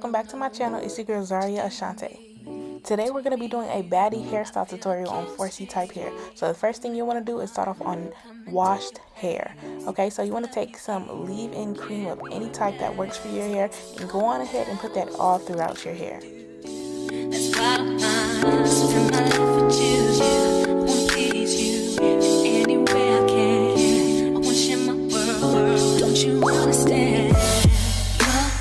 welcome back to my channel. It's your girl Zaria Ashante. Today we're going to be doing a baddie hairstyle tutorial on 4C type hair. So the first thing you want to do is start off on washed hair. Okay, so you want to take some leave-in cream of any type that works for your hair and go on ahead and put that all throughout your hair. That's why I spend my life with you. I wanna please you any way I can. I wanna share my world, don't you understand?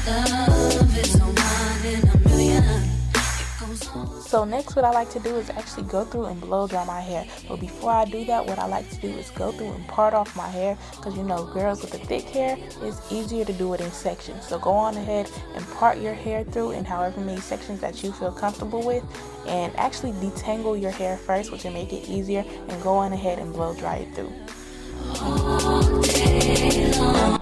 Your love is no one in a million. It goes on. So next what I like to do is actually go through and blow dry my hair. But before I do that, what I like to do is go through and part off my hair, because you know girls with the thick hair, it's easier to do it in sections. So go on ahead and part your hair through in however many sections that you feel comfortable with, and actually detangle your hair first, which will make it easier, and go on ahead and blow dry it through. All day long.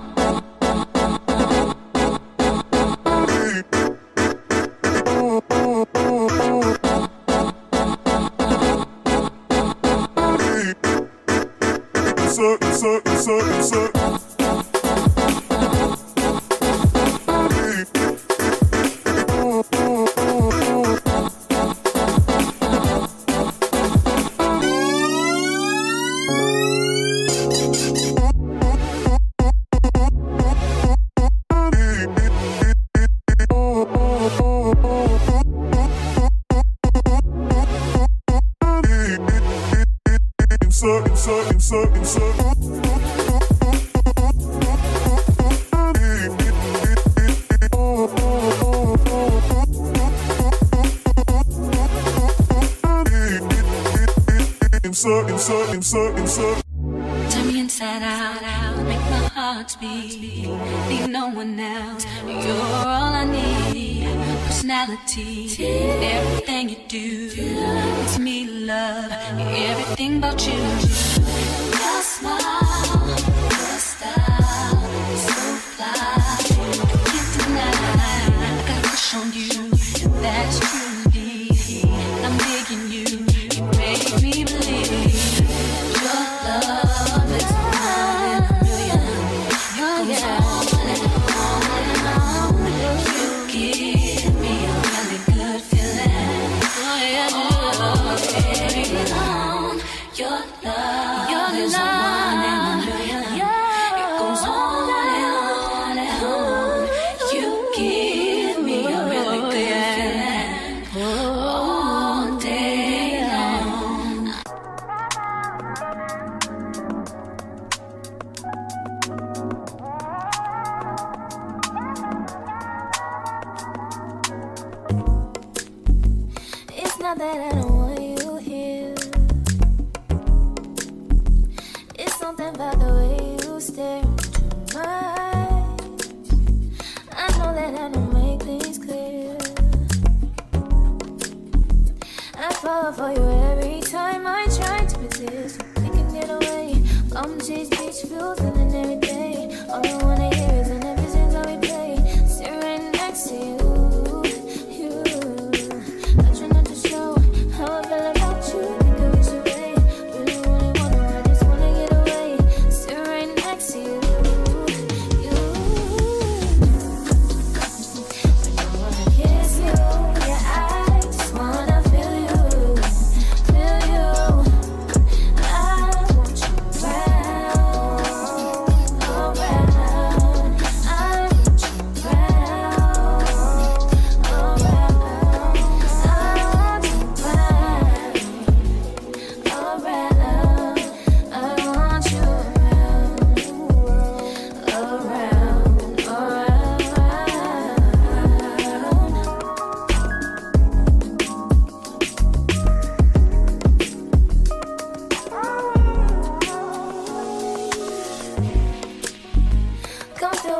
Turn me inside out, make my heart beat. Need no one else, you're all I need. Personality, everything you do, it's me love, everything about you. Your smile, your style, so fly, I can't deny. I got a crush on you, that's truly. I'm digging you, you make me believe. Not that I don't want you here. It's something about the way you stare into my eyes. I know that I don't make things clear. I fall for you every time I try to resist. We can get away. Chase beach views and every day. All I wanna hear is an episode that we play. Sit right next to you.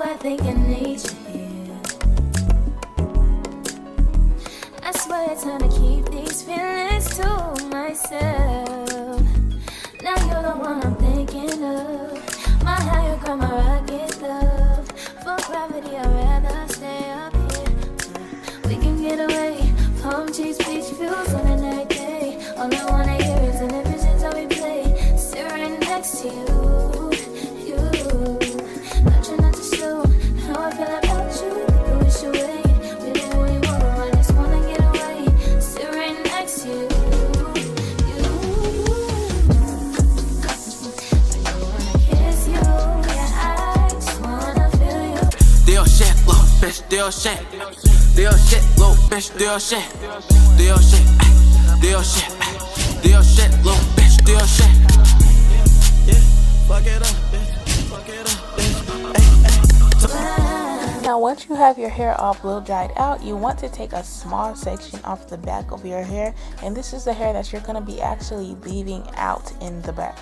I think I need you here. I swear it's time to keep these feelings to myself. Now you're the one I'm thinking of. My higher ground, my rocket love. For gravity, I'd rather stay up here. We can get away. Palm trees, beach views on a night day. All I wanna hear is an episodes how we play. Sit right next to you. I try not to show how do your shit. Do your shit, little bitch, do your shit. Do your shit, do your shit. Do your shit, little bitch, do your shit. Yeah, fuck it up, bitch. Fuck it up, bitch. Now once you have your hair all blow dried out, you want to take a small section off the back of your hair, and this is the hair that you're going to be actually leaving out in the back.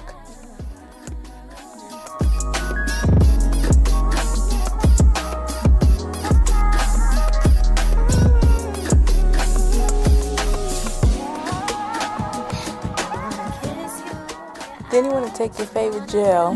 Then you want to take your favorite gel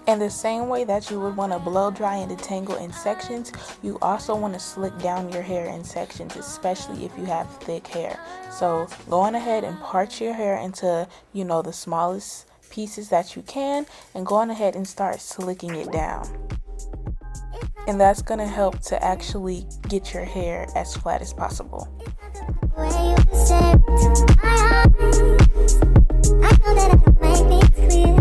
and the same way that you would want to blow dry and detangle in sections, you also want to slick down your hair in sections, especially if you have thick hair. So go on ahead and part your hair into, you know, the smallest pieces that you can, and go on ahead and start slicking it down. And that's going to help to actually get your hair as flat as possible. Way you say to my eyes, I know that I can make things clear.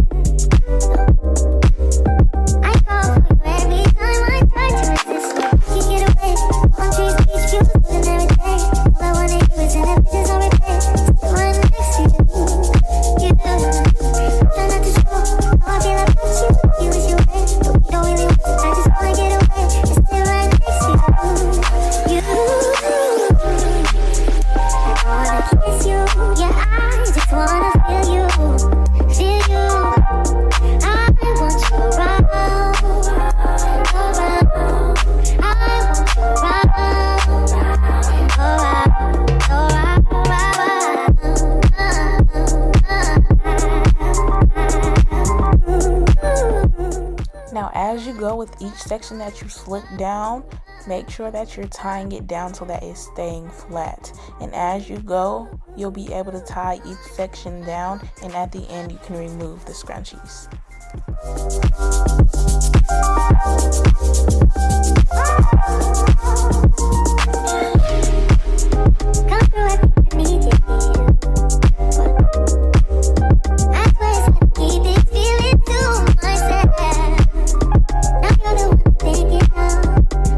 I fall for you every time I try to resist. Can't get away. On trees, beach views, and every day. All I wanna do is in images on replay. Still right next to you. You try not to show how I feel about you. You wish you were, but we don't really want to. I just wanna get away. It's still right next to you. I wanna kiss you, yeah, I just wanna feel you, feel you. I want you around, around. I want you around. Now as you go with each section that you slick down, make sure that you're tying it down so that it's staying flat. And as you go, you'll be able to tie each section down, and at the end you can remove the scrunchies. Come through, I need you here. I swear I keep this feeling to myself. Now you're the one thinking of.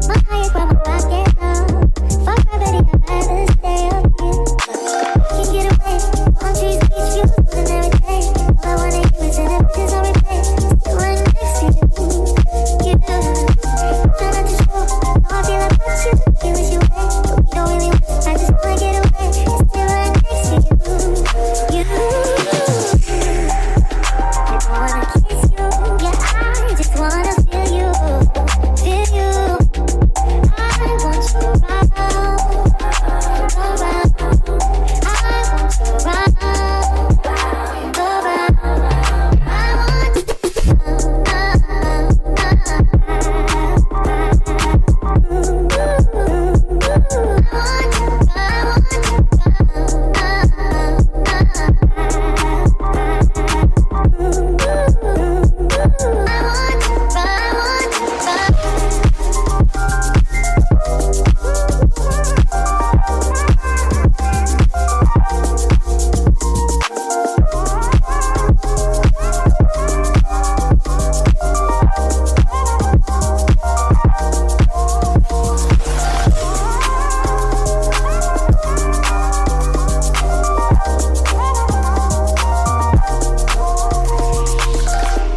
My higher from a rocket now. For gravity, I'd rather stay up here. Can't get away. On trees, beach views, and every day. All I wanna do is in images on replay. Still right next to you. You try not to show how I feel about you. You wish you were, but we don't really want to. I just wanna get away. It's still right next to you. I wanna kiss you. Yeah, I just wanna feel you, feel you. I want you around, around. I want you around, around. I want you.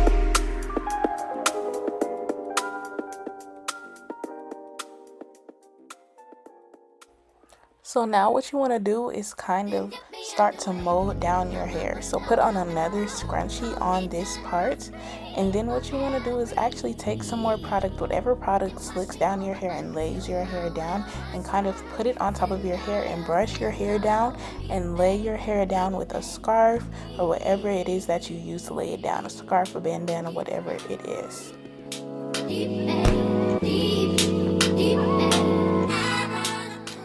So now what you want to do is kind of start to mold down your hair. So put on another scrunchie on this part, and then what you want to do is actually take some more product, whatever product slicks down your hair and lays your hair down, and kind of put it on top of your hair and brush your hair down and lay your hair down with a scarf or whatever it is that you use to lay it down, a scarf, a bandana, whatever it is.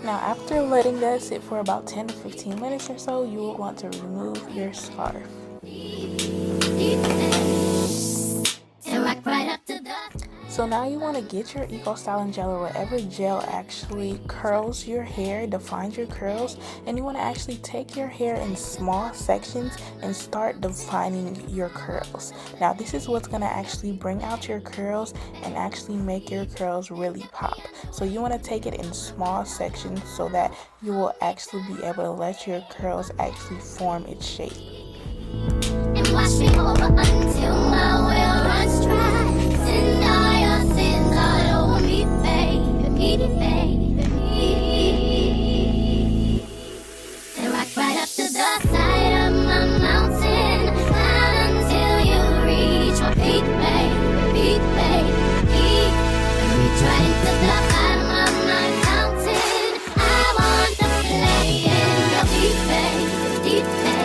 Now after letting that sit for about 10 to 15 minutes or so, you will want to remove your scarf. So now you want to get your Eco Styling Gel or whatever gel actually curls your hair, defines your curls, and you want to actually take your hair in small sections and start defining your curls. Now this is what's going to actually bring out your curls and actually make your curls really pop. So you want to take it in small sections so that you will actually be able to let your curls actually form its shape. And wash me over until my well runs dry. Send all your sins all over me, baby, baby. And rock right up to the side of my mountain, until you reach my peak, baby, baby. And reach right into the bottom of my mountain. I want to play in your deep, baby, baby.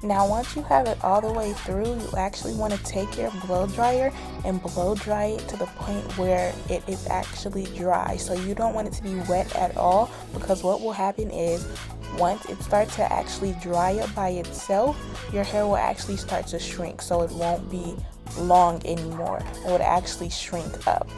Now once you have it all the way through, you actually want to take your blow dryer and blow dry it to the point where it is actually dry. So you don't want it to be wet at all, because what will happen is once it starts to actually dry up by itself, your hair will actually start to shrink, so it won't be long anymore. It would actually shrink up.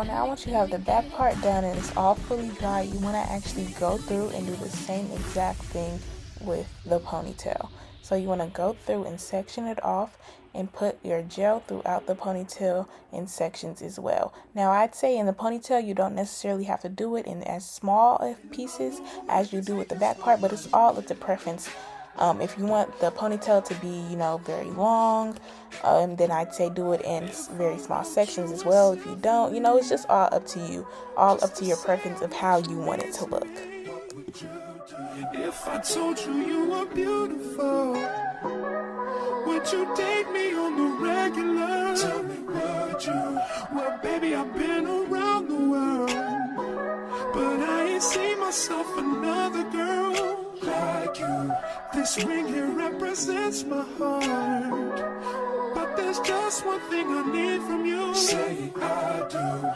now once you have the back part done and it's all fully dry, you want to actually go through and do the same exact thing with the ponytail. So you want to go through and section it off and put your gel throughout the ponytail in sections as well. Now I'd say in the ponytail you don't necessarily have to do it in as small of pieces as you do with the back part, but it's all up to preference. If you want the ponytail to be, you know, very long, then I'd say do it in very small sections as well. If you don't, you know, it's just all up to you, all up to your preference of how you want it to look. If I told you you were beautiful, would you date me on the regular? Tell me, would you? Well, baby, I've been around the world, but I ain't seen myself another girl like you. This ring here represents my heart, but there's just one thing I need from you. Say I do,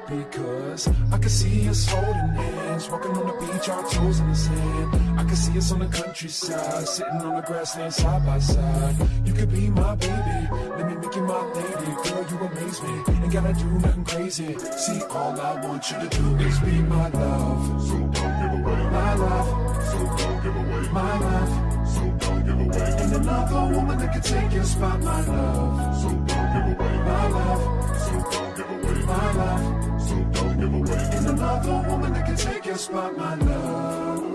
because I can see us holding hands, walking on the beach, our toes in the sand. I can see us on the countryside, sitting on the grassland side by side. You could be my baby, let me make you my lady. Girl, you amaze me, ain't gotta do nothing crazy. See, all I want you to do is be my love. So don't give away my love. So don't give away my love. So don't give away. And another woman that can take your spot, my love. So don't give away my love. So don't give away my love. So don't give away. And another woman that can take your spot, my love.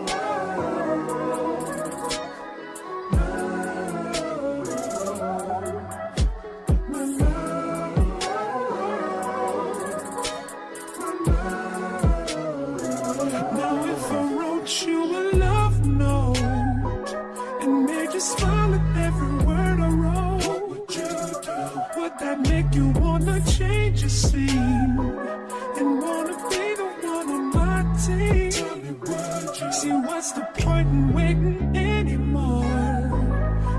Smile at every word I wrote. What would you do? Would that make you wanna change your scene and wanna be the one on my team? Tell me, would you? See, what's the point in waiting anymore?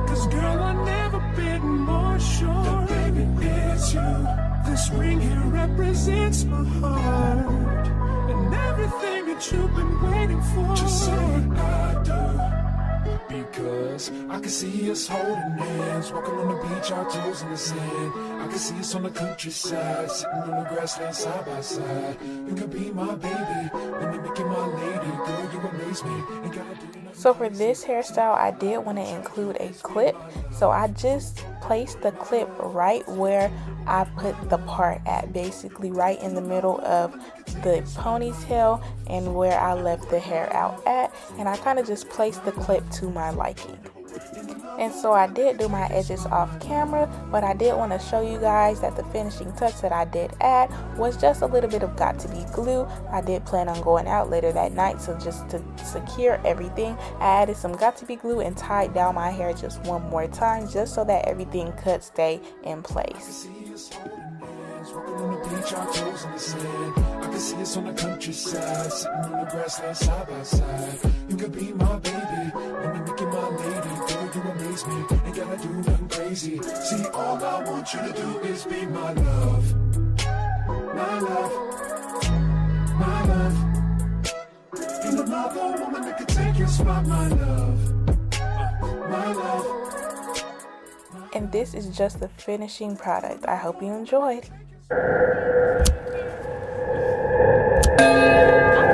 Cause girl, I've never been more sure that baby it's you. This ring here represents my heart and everything that you've been waiting for. Just say I do. Because I can see us holding hands, walking on the beach, our toes in the sand. I can see us on the countryside, sitting on the grassland side by side. You can be my baby, let me make you my lady. Girl, you amaze me, ain't gotta do nothing. So for this hairstyle, I did want to include a clip. So I just placed the clip right where I put the part at, basically right in the middle of the ponytail and where I left the hair out at, and I kind of just placed the clip to my liking. And so I did do my edges off camera, but I did want to show you guys that the finishing touch that I did add was just a little bit of got to be glue. I did plan on going out later that night, so just to secure everything, I added some got to be glue and tied down my hair just one more time, just so that everything could stay in place. Walking on the beach, our toes in the sand. I can see us on the countryside, sitting on the grassland side by side. You could be my baby, let me make you my lady. Girl, you amaze me, ain't gotta do nothing crazy. See, all I want you to do is be my love. My love. My love. Ain't another woman that can take your spot, my love. My love. And this is just the finishing product. I hope you enjoyed.